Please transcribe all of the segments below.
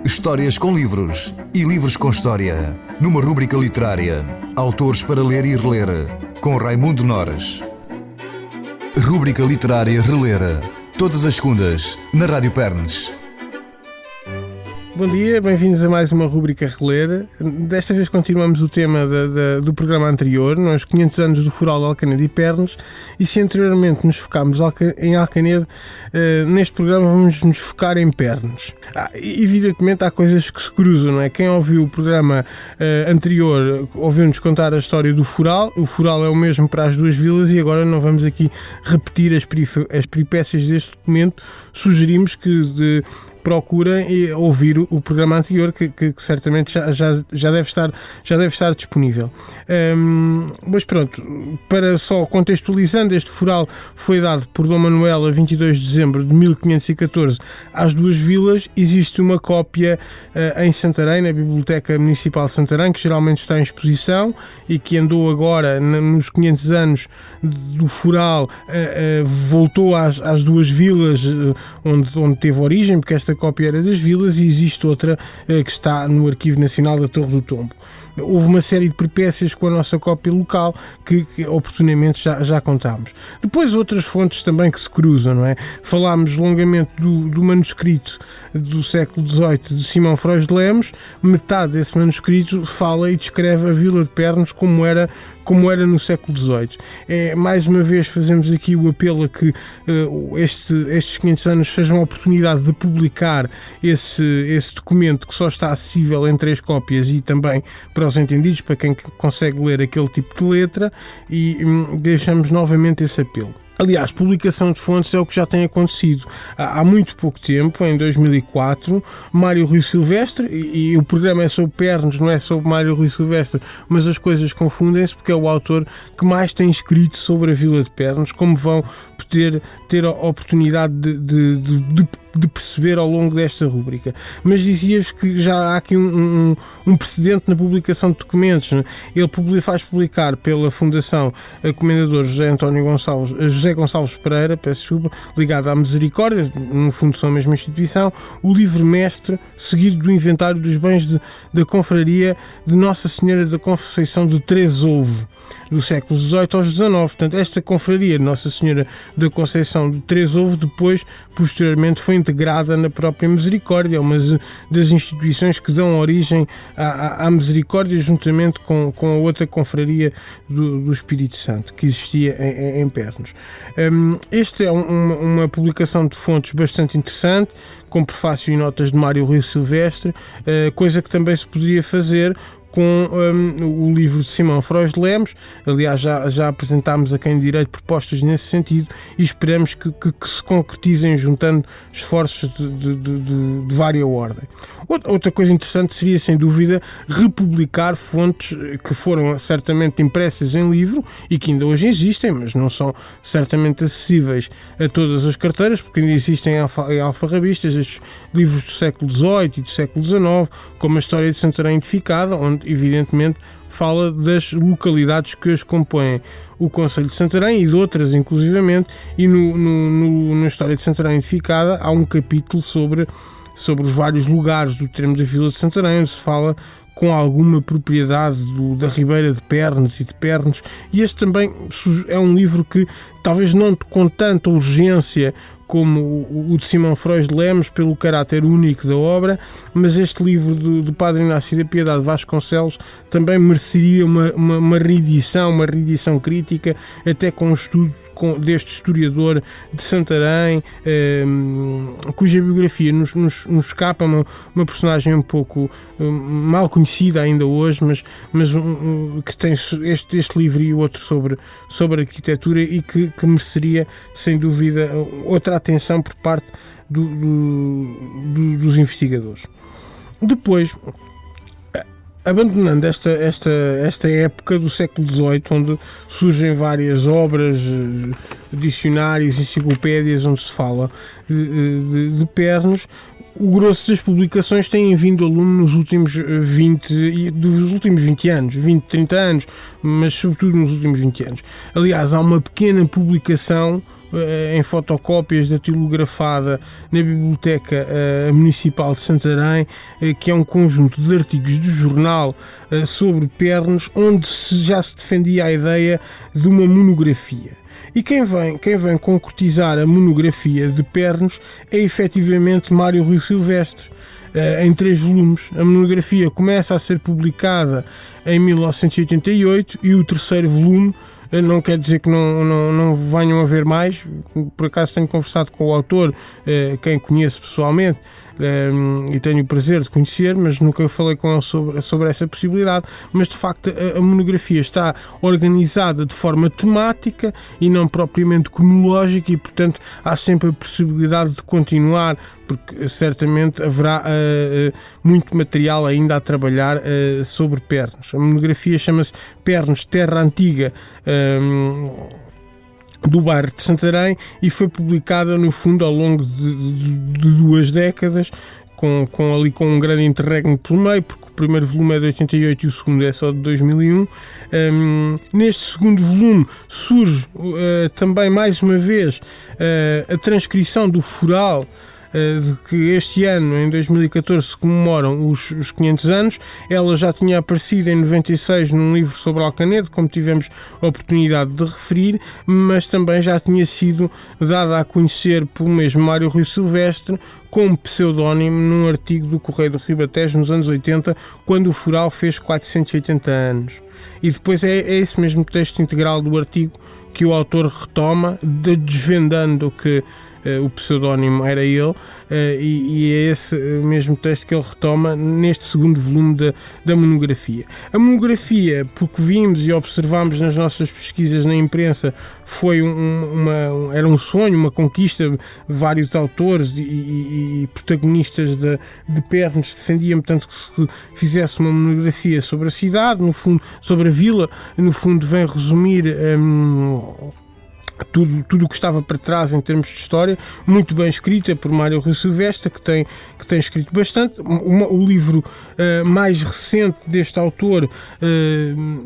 Histórias com livros e livros com história. Numa rúbrica literária. Autores para ler e reler. Com Raimundo Nores. Rúbrica literária Reler. Todas as segundas, na Rádio Pernes. Bom dia, bem-vindos a mais uma rúbrica Reler. Desta vez continuamos o tema do programa anterior, nos 500 anos do Foral de Alcanedo e Pernes, e se anteriormente nos focámos em Alcanedo, neste programa vamos nos focar em Pernes. Evidentemente há coisas que se cruzam, não é? Quem ouviu o programa anterior ouviu-nos contar a história do Foral. O Foral é o mesmo para as duas vilas e agora não vamos aqui repetir as peripécias deste documento. Sugerimos que procurem ouvir o programa anterior, que certamente já deve estar disponível. Mas pronto, para só contextualizando, este foral foi dado por Dom Manuel a 22 de dezembro de 1514 às duas vilas. Existe uma cópia em Santarém, na Biblioteca Municipal de Santarém, que geralmente está em exposição e que andou agora, nos 500 anos do foral, voltou às duas vilas onde teve origem, porque esta cópia era das vilas, e existe outra que está no Arquivo Nacional da Torre do Tombo. Houve uma série de peripécias com a nossa cópia local que oportunamente já contámos. Depois outras fontes também que se cruzam, não é? Falámos longamente do manuscrito do século XVIII de Simão Frois de Lemos. Metade desse manuscrito fala e descreve a vila de Pernes como era no século XVIII. Mais uma vez fazemos aqui o apelo a que estes 500 anos sejam a oportunidade de publicar esse documento, que só está acessível em 3 cópias e também para os entendidos, para quem consegue ler aquele tipo de letra, e deixamos novamente esse apelo. Aliás, publicação de fontes é o que já tem acontecido há muito pouco tempo. Em 2004, Mário Rui Silvestre, e o programa é sobre Pernes, não é sobre Mário Rui Silvestre, mas as coisas confundem-se, porque é o autor que mais tem escrito sobre a vila de Pernes, como vão ter a oportunidade de perceber ao longo desta rúbrica. Mas dizia-vos que já há aqui um precedente na publicação de documentos, né? Ele faz publicar pela Fundação Comendador José Gonçalves Pereira, ligado à Misericórdia, no fundo são a mesma instituição, o livro mestre seguido do inventário dos bens da confraria de Nossa Senhora da Conceição de Trezovo, do século XVIII ao XIX. Portanto, esta confraria de Nossa Senhora da Conceição de Trezovo posteriormente foi integrada na própria Misericórdia, uma das instituições que dão origem à Misericórdia, juntamente com a outra confraria do Espírito Santo, que existia em Pernes. Esta é uma publicação de fontes bastante interessante, com prefácio e notas de Mário Rui Silvestre, coisa que também se poderia fazer com o livro de Simão Frois de Lemos. Aliás, já apresentámos a quem de direito propostas nesse sentido e esperamos que se concretizem juntando esforços de vária ordem. Outra coisa interessante seria, sem dúvida, republicar fontes que foram certamente impressas em livro e que ainda hoje existem, mas não são certamente acessíveis a todas as carteiras, porque ainda existem em alfarrabistas estes livros do século XVIII e do século XIX, como a História de Santarém Edificada, onde evidentemente fala das localidades que as compõem, o Concelho de Santarém e de outras inclusivamente, e na História de Santarém Edificada há um capítulo sobre os vários lugares do termo da vila de Santarém, onde se fala com alguma propriedade da Ribeira de Pernes e de Pernes, e este também é um livro que, talvez não com tanta urgência como o de Simão Frois de Lemos, pelo caráter único da obra, mas este livro do Padre Inácio da Piedade Vasconcelos também mereceria uma reedição crítica, até com um estudo deste historiador de Santarém, cuja biografia nos escapa, uma personagem um pouco mal conhecida ainda hoje, mas que tem este livro e outro sobre arquitetura, e que mereceria, sem dúvida, outra atenção por parte dos investigadores. Depois, abandonando esta época do século XVIII, onde surgem várias obras, dicionários, enciclopédias, onde se fala de Pernes, o grosso das publicações têm vindo a lume nos últimos 20 anos, 20, 30 anos, mas sobretudo nos últimos 20 anos. Aliás, há uma pequena publicação em fotocópias datilografada na Biblioteca Municipal de Santarém, que é um conjunto de artigos do jornal sobre Pernes, onde já se defendia a ideia de uma monografia. E quem vem concretizar a monografia de Pernes é efetivamente Mário Rui Silvestre, em 3 volumes. A monografia começa a ser publicada em 1988 e o 3º volume, não quer dizer que não venham a ver mais. Por acaso tenho conversado com o autor, quem conheço pessoalmente, e tenho o prazer de conhecer, mas nunca falei com ele sobre essa possibilidade. Mas de facto a monografia está organizada de forma temática e não propriamente cronológica, e portanto há sempre a possibilidade de continuar, porque certamente haverá muito material ainda a trabalhar sobre Pernes. A monografia chama-se Pernes, Terra Antiga, do bairro de Santarém, e foi publicada no fundo ao longo de 2 décadas, com um grande interregno pelo meio, porque o primeiro volume é de 88 e o segundo é só de 2001. Neste segundo volume surge também mais uma vez a transcrição do foral, de que este ano, em 2014, se comemoram os 500 anos. Ela já tinha aparecido em 96 num livro sobre Alcanedo, como tivemos a oportunidade de referir, mas também já tinha sido dada a conhecer pelo mesmo Mário Rui Silvestre como pseudónimo num artigo do Correio do Ribatejo nos anos 80, quando o foral fez 480 anos. E depois é esse mesmo texto integral do artigo que o autor retoma, desvendando que o pseudónimo era ele, e é esse mesmo texto que ele retoma neste segundo volume da monografia. A monografia, porque vimos e observamos nas nossas pesquisas na imprensa, foi era um sonho, uma conquista. Vários autores e protagonistas de Pernes defendiam, portanto, que se fizesse uma monografia sobre a cidade, no fundo, sobre a vila. No fundo vem resumir tudo o que estava para trás em termos de história, muito bem escrita por Mário Rui Silvestre, que tem escrito bastante. O livro mais recente deste autor,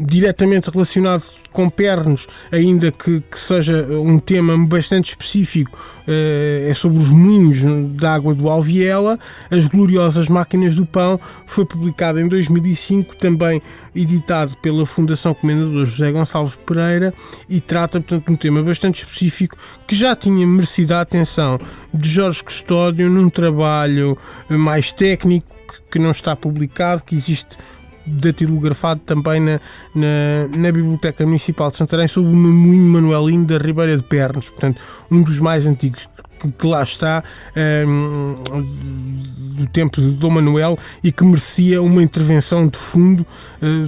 diretamente relacionado com Pernes, ainda que seja um tema bastante específico, é sobre os moinhos de água do Alviela, As Gloriosas Máquinas do Pão. Foi publicado em 2005, também editado pela Fundação Comendador José Gonçalves Pereira, e trata, portanto, de um tema bastante específico que já tinha merecido a atenção de Jorge Custódio num trabalho mais técnico que não está publicado, que existe datilografado também na Biblioteca Municipal de Santarém, sobre o moinho Manuelino da Ribeira de Pernes, portanto um dos mais antigos que lá está, do tempo de Dom Manuel, e que merecia uma intervenção de fundo,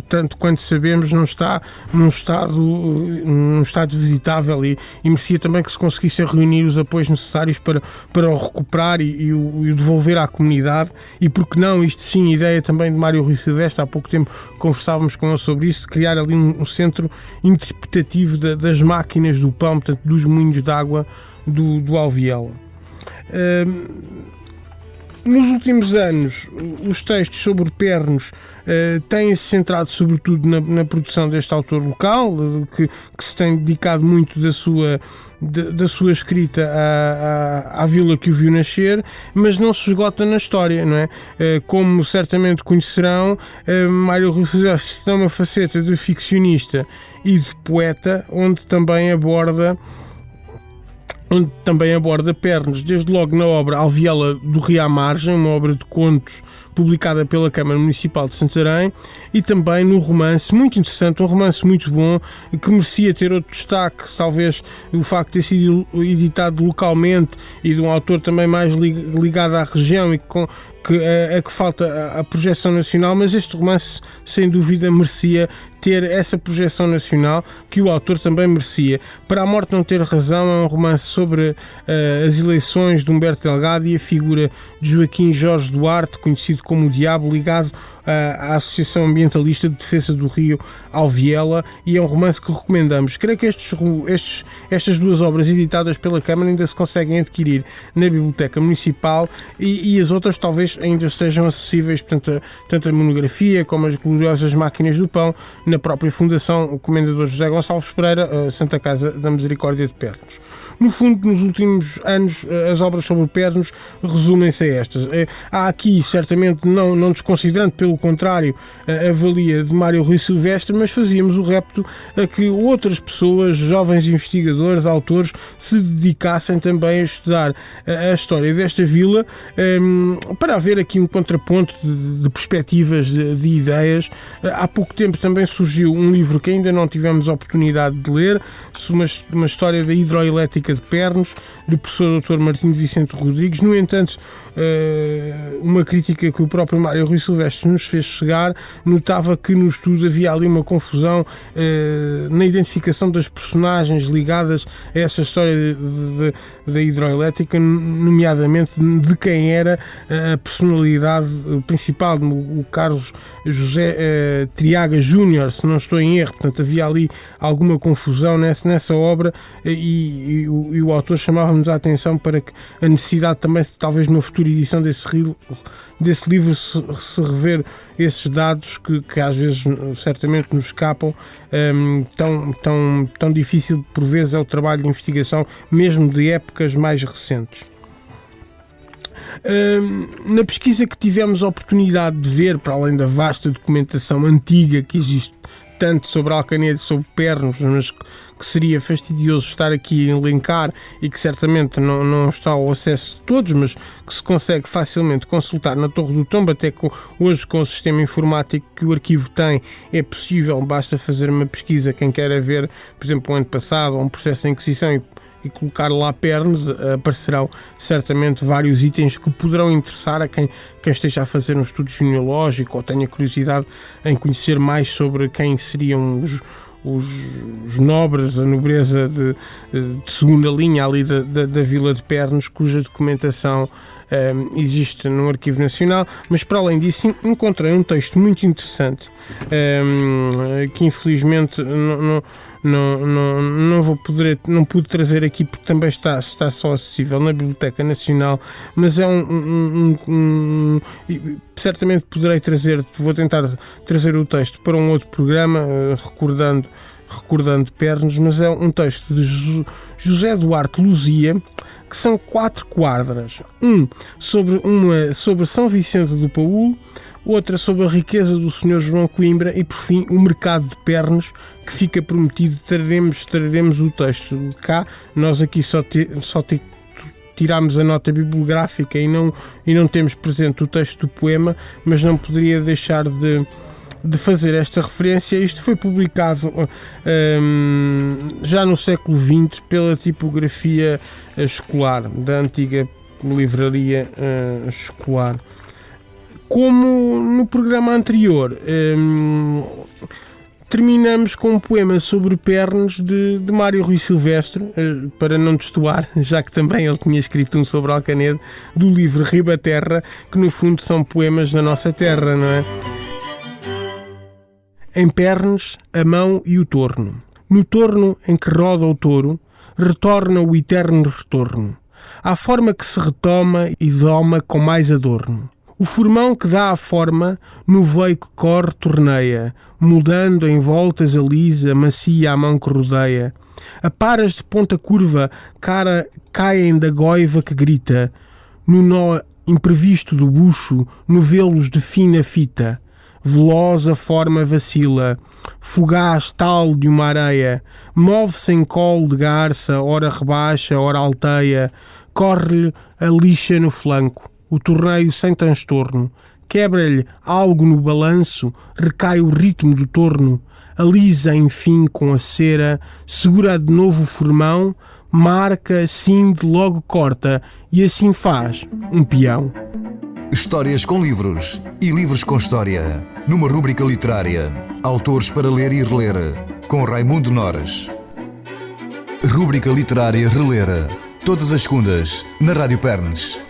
tanto quanto sabemos não está num estado visitável, e merecia também que se conseguissem reunir os apoios necessários para o recuperar e o devolver à comunidade. E porque não, isto sim, ideia também de Mário Rui Silvestre. Há pouco tempo conversávamos com ele sobre isso, de criar ali um centro interpretativo das máquinas do pão, portanto dos moinhos de água do Alviela. Nos últimos anos, os textos sobre Pernes têm-se centrado sobretudo na produção deste autor local, que se tem dedicado muito da sua escrita à vila que o viu nascer, mas não se esgota na história, não é? Como certamente conhecerão, Mário Rui Silvestre tem uma faceta de ficcionista e de poeta, onde também aborda Pernes, desde logo na obra Alviela do Rio à Margem, uma obra de contos publicada pela Câmara Municipal de Santarém, e também no romance muito interessante, um romance muito bom, que merecia ter outro destaque, talvez o facto de ter sido editado localmente e de um autor também mais ligado à região e que falta a projeção nacional, mas este romance sem dúvida merecia ter essa projeção nacional que o autor também merecia. Para a Morte Não Ter Razão é um romance sobre as eleições de Humberto Delgado e a figura de Joaquim Jorge Duarte, conhecido como o Diabo, ligado à Associação Ambientalista de Defesa do Rio Alviela, e é um romance que recomendamos. Creio que estas duas obras editadas pela Câmara ainda se conseguem adquirir na Biblioteca Municipal, e as outras talvez atuais ainda estejam acessíveis, tanto a monografia como as gloriosas máquinas do pão, na própria Fundação o Comendador José Gonçalves Pereira, Santa Casa da Misericórdia de Pernos. No fundo, nos últimos anos, as obras sobre Pernos resumem-se a estas. Há aqui, certamente, não desconsiderando, pelo contrário, a valia de Mário Rui Silvestre, mas fazíamos o repto a que outras pessoas, jovens investigadores, autores, se dedicassem também a estudar a história desta vila, para haver aqui um contraponto de perspectivas, de ideias. Há pouco tempo também surgiu um livro que ainda não tivemos a oportunidade de ler, uma história da hidroelétrica de Pernos, do professor Dr. Martim Vicente Rodrigues. No entanto, uma crítica que o próprio Mário Rui Silvestre nos fez chegar, notava que no estudo havia ali uma confusão na identificação das personagens ligadas a essa história da hidroelétrica, nomeadamente de quem era a personalidade principal, o Carlos José Triaga Júnior, se não estou em erro. Portanto, havia ali alguma confusão nessa obra, e o autor chamava-nos a atenção para que a necessidade também, talvez numa futura edição desse livro, se rever esses dados que às vezes certamente nos escapam. Tão difícil por vezes é o trabalho de investigação, mesmo de épocas mais recentes. Na pesquisa que tivemos a oportunidade de ver, para além da vasta documentação antiga que existe tanto sobre Alcanedo, sobre Pernos, mas que seria fastidioso estar aqui a elencar e que certamente não está ao acesso de todos, mas que se consegue facilmente consultar na Torre do Tombo, até que hoje, com o sistema informático que o arquivo tem, é possível, basta fazer uma pesquisa, quem queira ver, por exemplo, o ano passado, ou um processo de Inquisição, e colocar lá Pernos, aparecerão certamente vários itens que poderão interessar a quem esteja a fazer um estudo genealógico ou tenha curiosidade em conhecer mais sobre quem seriam os nobres, a nobreza de segunda linha ali da vila de Pernos, cuja documentação existe no Arquivo Nacional. Mas para além disso encontrei um texto muito interessante, que infelizmente não pude trazer aqui porque também está só acessível na Biblioteca Nacional, mas certamente poderei vou tentar trazer o texto para um outro programa, recordando Pernos, mas é um texto de José Duarte Luzia, que são 4 quadras, sobre São Vicente do Paúl, outra sobre a riqueza do Sr. João Coimbra e, por fim, o mercado de Pernos, que fica prometido. Traremos o texto cá. Nós aqui só tirámos a nota bibliográfica e não temos presente o texto do poema, mas não poderia deixar de fazer esta referência. Isto foi publicado já no século XX pela tipografia escolar, da antiga livraria escolar. Como no programa anterior, terminamos com um poema sobre Pernos de Mário Rui Silvestre, para não destoar, já que também ele tinha escrito um sobre Alcanedo, do livro Ribaterra, que no fundo são poemas da nossa terra, não é? Em Pernes, a mão e o torno. No torno em que roda o touro, retorna o eterno retorno. À forma que se retoma e doma com mais adorno. O formão que dá a forma, no veio que corre torneia, mudando em voltas a lisa, macia a mão que rodeia. A paras de ponta curva, caem da goiva que grita, no nó imprevisto do bucho, novelos de fina fita. Veloz a forma vacila, fugaz tal de uma areia, move-se em colo de garça, ora rebaixa, ora alteia, corre-lhe a lixa no flanco, o torneio sem transtorno, quebra-lhe algo no balanço, recai o ritmo do torno, alisa enfim com a cera, segura de novo o formão, marca, cinde, logo corta, e assim faz um peão. Histórias com livros e livros com história. Numa rúbrica literária. Autores para ler e reler. Com Raimundo Nores. Rúbrica literária Reler. Todas as segundas, na Rádio Pernes.